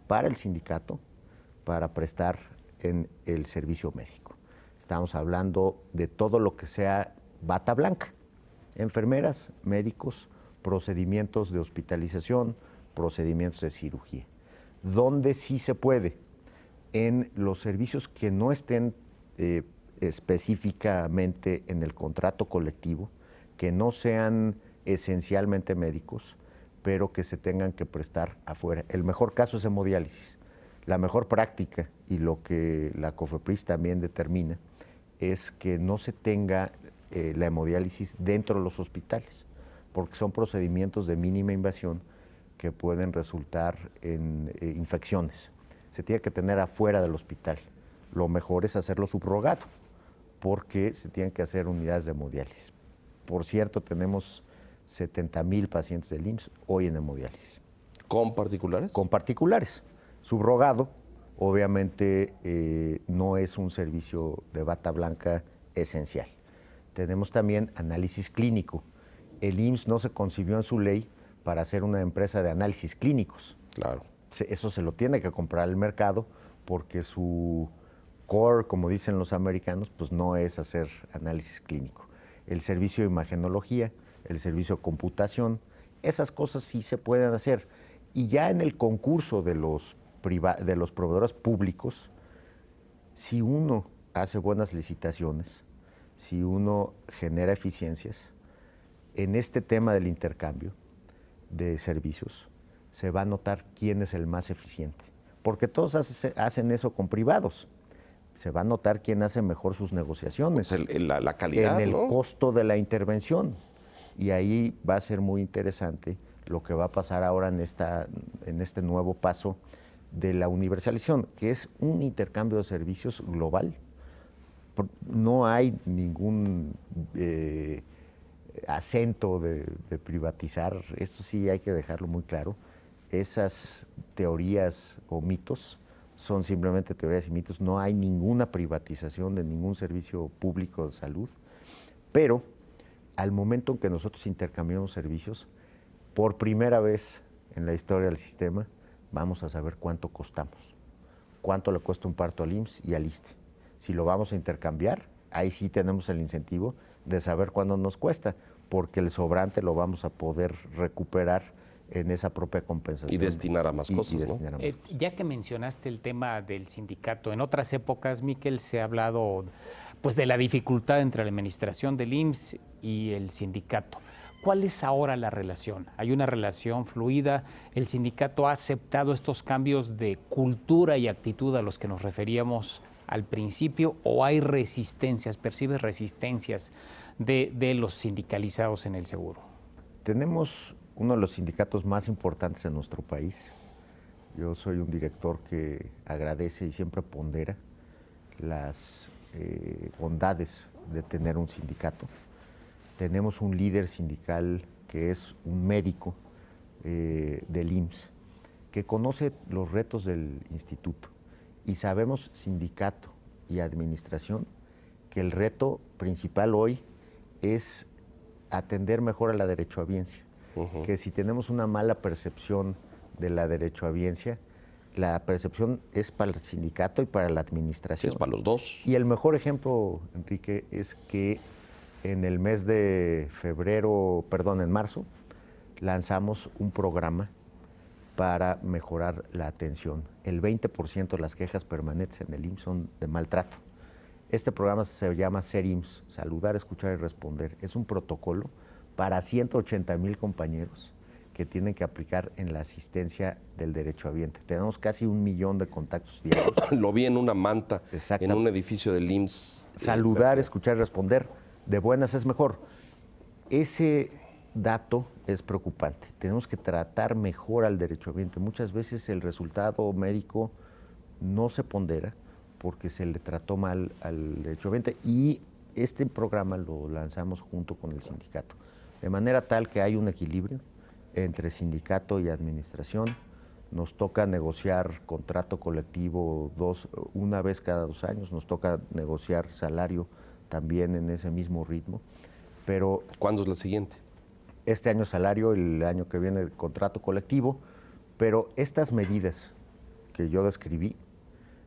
para el sindicato para prestar en el servicio médico. Estamos hablando de todo lo que sea bata blanca. Enfermeras, médicos, procedimientos de hospitalización, procedimientos de cirugía. Donde sí se puede, en los servicios que no estén específicamente en el contrato colectivo, que no sean esencialmente médicos, pero que se tengan que prestar afuera. El mejor caso es hemodiálisis. La mejor práctica, y lo que la COFEPRIS también determina, es que no se tenga la hemodiálisis dentro de los hospitales, porque son procedimientos de mínima invasión que pueden resultar en infecciones. Se tiene que tener afuera del hospital. Lo mejor es hacerlo subrogado, porque se tienen que hacer unidades de hemodiálisis. Por cierto, tenemos 70,000 pacientes del IMSS hoy en hemodiálisis. ¿Con particulares? Con particulares. Subrogado, obviamente no es un servicio de bata blanca esencial. Tenemos también análisis clínico. El IMSS no se concibió en su ley para ser una empresa de análisis clínicos. Claro. Eso se lo tiene que comprar el mercado porque su core, como dicen los americanos, pues no es hacer análisis clínico. El servicio de imagenología, el servicio de computación, esas cosas sí se pueden hacer. Y ya en el concurso de los proveedores públicos, si uno hace buenas licitaciones, si uno genera eficiencias, en este tema del intercambio de servicios, se va a notar quién es el más eficiente. Porque todos hacen eso con privados. Se va a notar quién hace mejor sus negociaciones. Pues la calidad, en el ¿no? costo de la intervención. Y ahí va a ser muy interesante lo que va a pasar ahora en este nuevo paso de la universalización, que es un intercambio de servicios global. No hay ningún acento de privatizar, esto sí hay que dejarlo muy claro. Esas teorías o mitos son simplemente teorías y mitos, no hay ninguna privatización de ningún servicio público de salud, pero al momento en que nosotros intercambiamos servicios, por primera vez en la historia del sistema, vamos a saber cuánto costamos, cuánto le cuesta un parto al IMSS y al ISSSTE. Si lo vamos a intercambiar, ahí sí tenemos el incentivo de saber cuándo nos cuesta, porque el sobrante lo vamos a poder recuperar en esa propia compensación. Y destinar a más cosas, ¿no? Ya que mencionaste el tema del sindicato, en otras épocas, Miquel, se ha hablado pues, de la dificultad entre la administración del IMSS y el sindicato. ¿Cuál es ahora la relación? ¿Hay una relación fluida? ¿El sindicato ha aceptado estos cambios de cultura y actitud a los que nos referíamos al principio o hay resistencias, percibes resistencias de los sindicalizados en el seguro? Tenemos uno de los sindicatos más importantes en nuestro país. Yo soy un director que agradece y siempre pondera las bondades de tener un sindicato. Tenemos un líder sindical que es un médico del IMSS, que conoce los retos del instituto. Y sabemos, sindicato y administración, que el reto principal hoy es atender mejor a la derechohabiencia. Que si tenemos una mala percepción de la derechohabiencia, la percepción es para el sindicato y para la administración. Sí, es para los dos. Y el mejor ejemplo, Enrique, es que en el mes de en marzo, lanzamos un programa para mejorar la atención. El 20% de las quejas permanentes en el IMSS son de maltrato. Este programa se llama Ser IMSS, Saludar, Escuchar y Responder. Es un protocolo para 180,000 compañeros que tienen que aplicar en la asistencia del derechohabiente. Tenemos casi 1 millón de contactos diarios. Lo vi en una manta, en un edificio del IMSS. Saludar, escuchar y responder. De buenas es mejor. Ese dato es preocupante. Tenemos que tratar mejor al derechohabiente. Muchas veces el resultado médico no se pondera porque se le trató mal al derechohabiente, y este programa lo lanzamos junto con el sindicato, de manera tal que hay un equilibrio entre sindicato y administración. Nos toca negociar contrato colectivo una vez cada 2 años, nos toca negociar salario también en ese mismo ritmo, pero... ¿Cuándo es la siguiente? Este año salario, el año que viene contrato colectivo, pero estas medidas que yo describí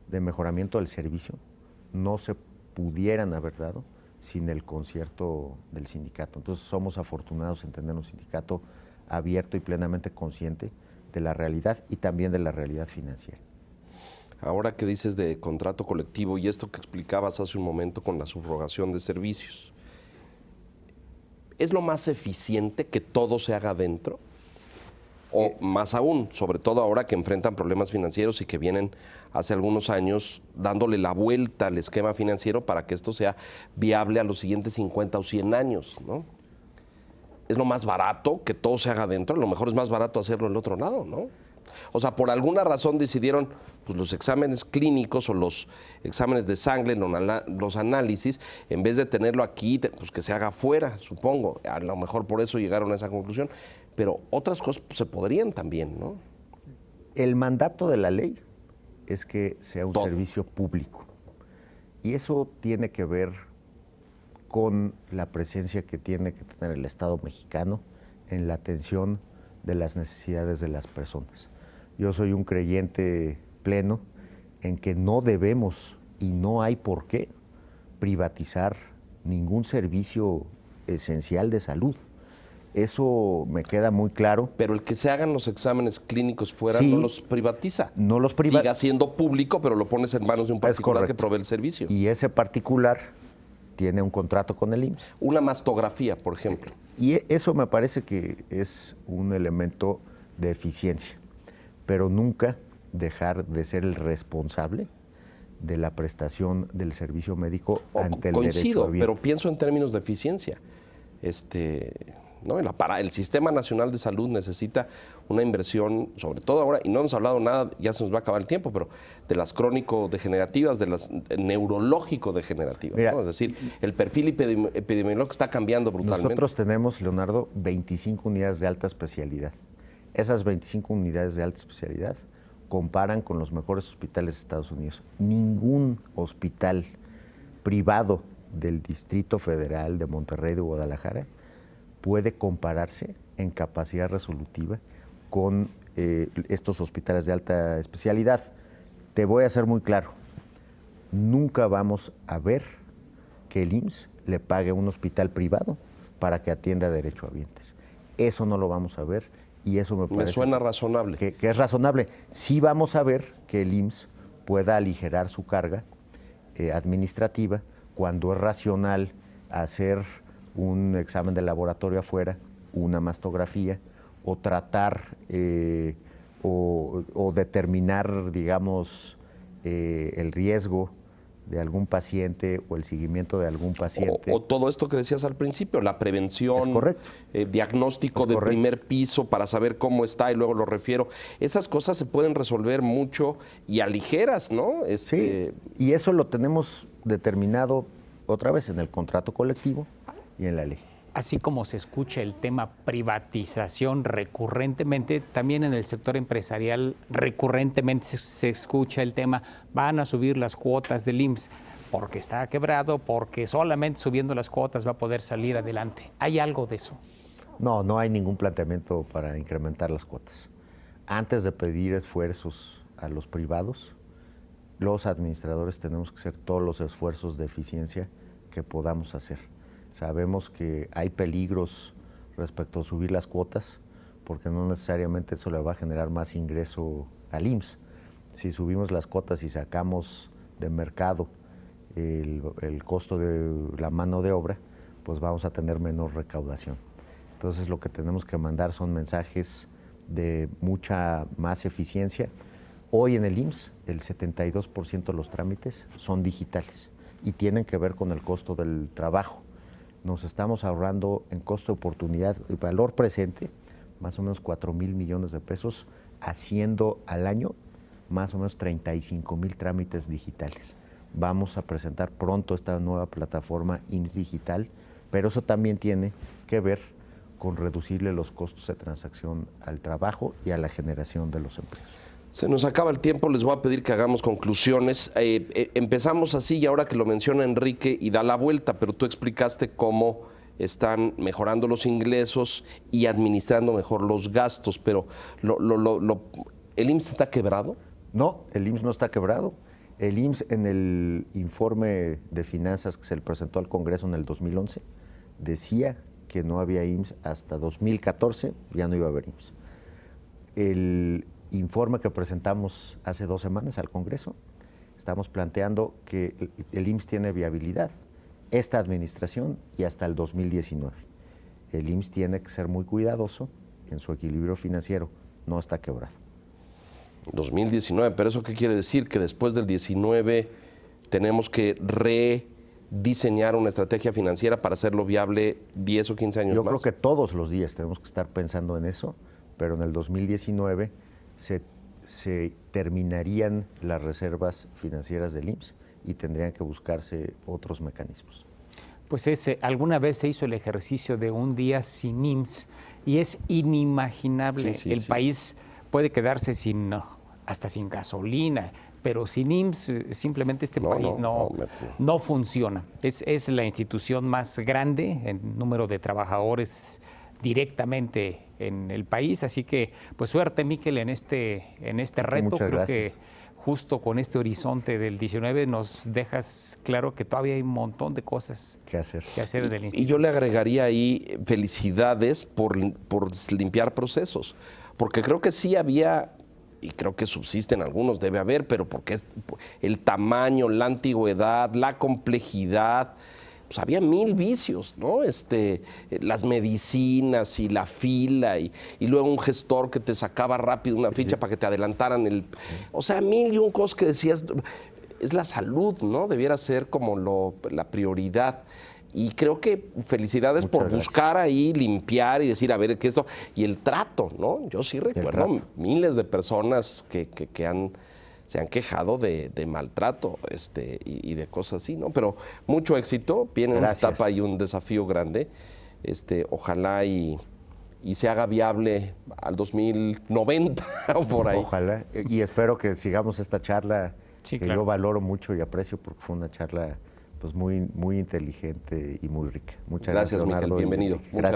de mejoramiento del servicio no se pudieran haber dado sin el concierto del sindicato. Entonces somos afortunados en tener un sindicato abierto y plenamente consciente de la realidad y también de la realidad financiera. Ahora que dices de contrato colectivo y esto que explicabas hace un momento con la subrogación de servicios, ¿es lo más eficiente que todo se haga dentro? O más aún, sobre todo ahora que enfrentan problemas financieros y que vienen hace algunos años dándole la vuelta al esquema financiero para que esto sea viable a los siguientes 50 o 100 años, ¿no? ¿Es lo más barato que todo se haga dentro? A lo mejor es más barato hacerlo del otro lado, ¿no? O sea, por alguna razón decidieron pues, los exámenes clínicos o los exámenes de sangre, los análisis, en vez de tenerlo aquí, pues que se haga afuera, supongo. A lo mejor por eso llegaron a esa conclusión. Pero otras cosas pues, se podrían también, ¿no? El mandato de la ley es que sea un servicio público. Y eso tiene que ver con la presencia que tiene que tener el Estado mexicano en la atención de las necesidades de las personas. Yo soy un creyente pleno en que no debemos y no hay por qué privatizar ningún servicio esencial de salud. Eso me queda muy claro. Pero el que se hagan los exámenes clínicos fuera sí, no los privatiza. No los Siga siendo público, pero lo pones en manos de un particular que provee el servicio. Y ese particular tiene un contrato con el IMSS. Una mastografía, por ejemplo. Y eso me parece que es un elemento de eficiencia, pero nunca dejar de ser el responsable de la prestación del servicio médico ante el derecho habiente. Pero pienso en términos de eficiencia. ¿No? El Sistema Nacional de Salud necesita una inversión, sobre todo ahora, y no hemos hablado nada, ya se nos va a acabar el tiempo, pero de las crónico-degenerativas, de las neurológico-degenerativas, ¿no? Es decir, el perfil epidemiológico está cambiando brutalmente. Nosotros tenemos, Leonardo, 25 unidades de alta especialidad. Esas 25 unidades de alta especialidad comparan con los mejores hospitales de Estados Unidos. Ningún hospital privado del Distrito Federal de Monterrey, de Guadalajara, puede compararse en capacidad resolutiva con estos hospitales de alta especialidad. Te voy a ser muy claro, nunca vamos a ver que el IMSS le pague a un hospital privado para que atienda derechohabientes. Eso no lo vamos a ver y eso me parece... Me suena razonable. Que es razonable. Sí vamos a ver que el IMSS pueda aligerar su carga administrativa cuando es racional hacer un examen de laboratorio afuera, una mastografía, o tratar o determinar, digamos, el riesgo de algún paciente o el seguimiento de algún paciente. O todo esto que decías al principio, la prevención, es correcto. Diagnóstico de primer piso para saber cómo está y luego lo refiero. Esas cosas se pueden resolver mucho y aligeras, ¿no? Sí, y eso lo tenemos determinado otra vez en el contrato colectivo y en la ley. Así como se escucha el tema privatización recurrentemente, también en el sector empresarial recurrentemente se escucha el tema, van a subir las cuotas del IMSS porque está quebrado, porque solamente subiendo las cuotas va a poder salir adelante. ¿Hay algo de eso? No, no hay ningún planteamiento para incrementar las cuotas. Antes de pedir esfuerzos a los privados, los administradores tenemos que hacer todos los esfuerzos de eficiencia que podamos hacer. Sabemos que hay peligros respecto a subir las cuotas, porque no necesariamente eso le va a generar más ingreso al IMSS. Si subimos las cuotas y sacamos de mercado el costo de la mano de obra, pues vamos a tener menor recaudación. Entonces lo que tenemos que mandar son mensajes de mucha más eficiencia. Hoy en el IMSS el 72% de los trámites son digitales y tienen que ver con el costo del trabajo. Nos estamos ahorrando en costo de oportunidad y valor presente más o menos 4,000 millones de pesos, haciendo al año más o menos 35,000 trámites digitales. Vamos a presentar pronto esta nueva plataforma IMSS Digital, pero eso también tiene que ver con reducirle los costos de transacción al trabajo y a la generación de los empleos. Se nos acaba el tiempo, les voy a pedir que hagamos conclusiones. Empezamos así y ahora que lo menciona Enrique y da la vuelta, pero tú explicaste cómo están mejorando los ingresos y administrando mejor los gastos, pero ¿el IMSS está quebrado? No, el IMSS no está quebrado. El IMSS, en el informe de finanzas que se le presentó al Congreso en el 2011, decía que no había IMSS hasta 2014, ya no iba a haber IMSS. El informe que presentamos hace 2 semanas al Congreso, estamos planteando que el IMSS tiene viabilidad, esta administración y hasta el 2019. El IMSS tiene que ser muy cuidadoso en su equilibrio financiero, no está quebrado. 2019, pero ¿eso qué quiere decir? Que después del 19 tenemos que rediseñar una estrategia financiera para hacerlo viable 10 o 15 años más. Yo creo que todos los días tenemos que estar pensando en eso, pero en el 2019 se terminarían las reservas financieras del IMSS y tendrían que buscarse otros mecanismos. Pues alguna vez se hizo el ejercicio de un día sin IMSS y es inimaginable. El país puede quedarse hasta sin gasolina, pero sin IMSS simplemente este país no funciona. Es la institución más grande en número de trabajadores directamente en el país, así que pues suerte, Miquel, en este reto. Muchas Creo gracias. que justo con este horizonte del 19 nos dejas claro que todavía hay un montón de cosas que hacer del instituto. Y yo le agregaría ahí felicidades por limpiar procesos, porque creo que sí había, y creo que subsisten algunos, debe haber, pero porque es el tamaño, la antigüedad, la complejidad, pues había 1000 vicios, ¿no? Las medicinas y la fila y luego un gestor que te sacaba rápido una ficha para que te adelantaran o sea, 1001 cosas que decías, es la salud, ¿no? Debiera ser como la prioridad. Y creo que felicidades por buscar ahí, limpiar y decir, a ver, ¿qué esto? Y el trato, ¿no? Yo sí recuerdo miles de personas que se han quejado de maltrato y de cosas así, ¿no? Pero mucho éxito, viene una etapa y un desafío grande. Ojalá y se haga viable al 2090 o por ahí. Ojalá, y espero que sigamos esta charla que claro. yo valoro mucho y aprecio porque fue una charla pues muy, muy inteligente y muy rica. Muchas gracias, Miquel, bienvenido. Muchas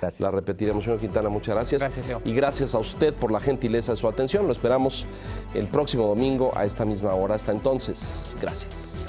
gracias. La repetiremos, señor Quintana, muchas gracias. Gracias, Leo. Y gracias a usted por la gentileza de su atención. Lo esperamos el próximo domingo a esta misma hora. Hasta entonces, gracias.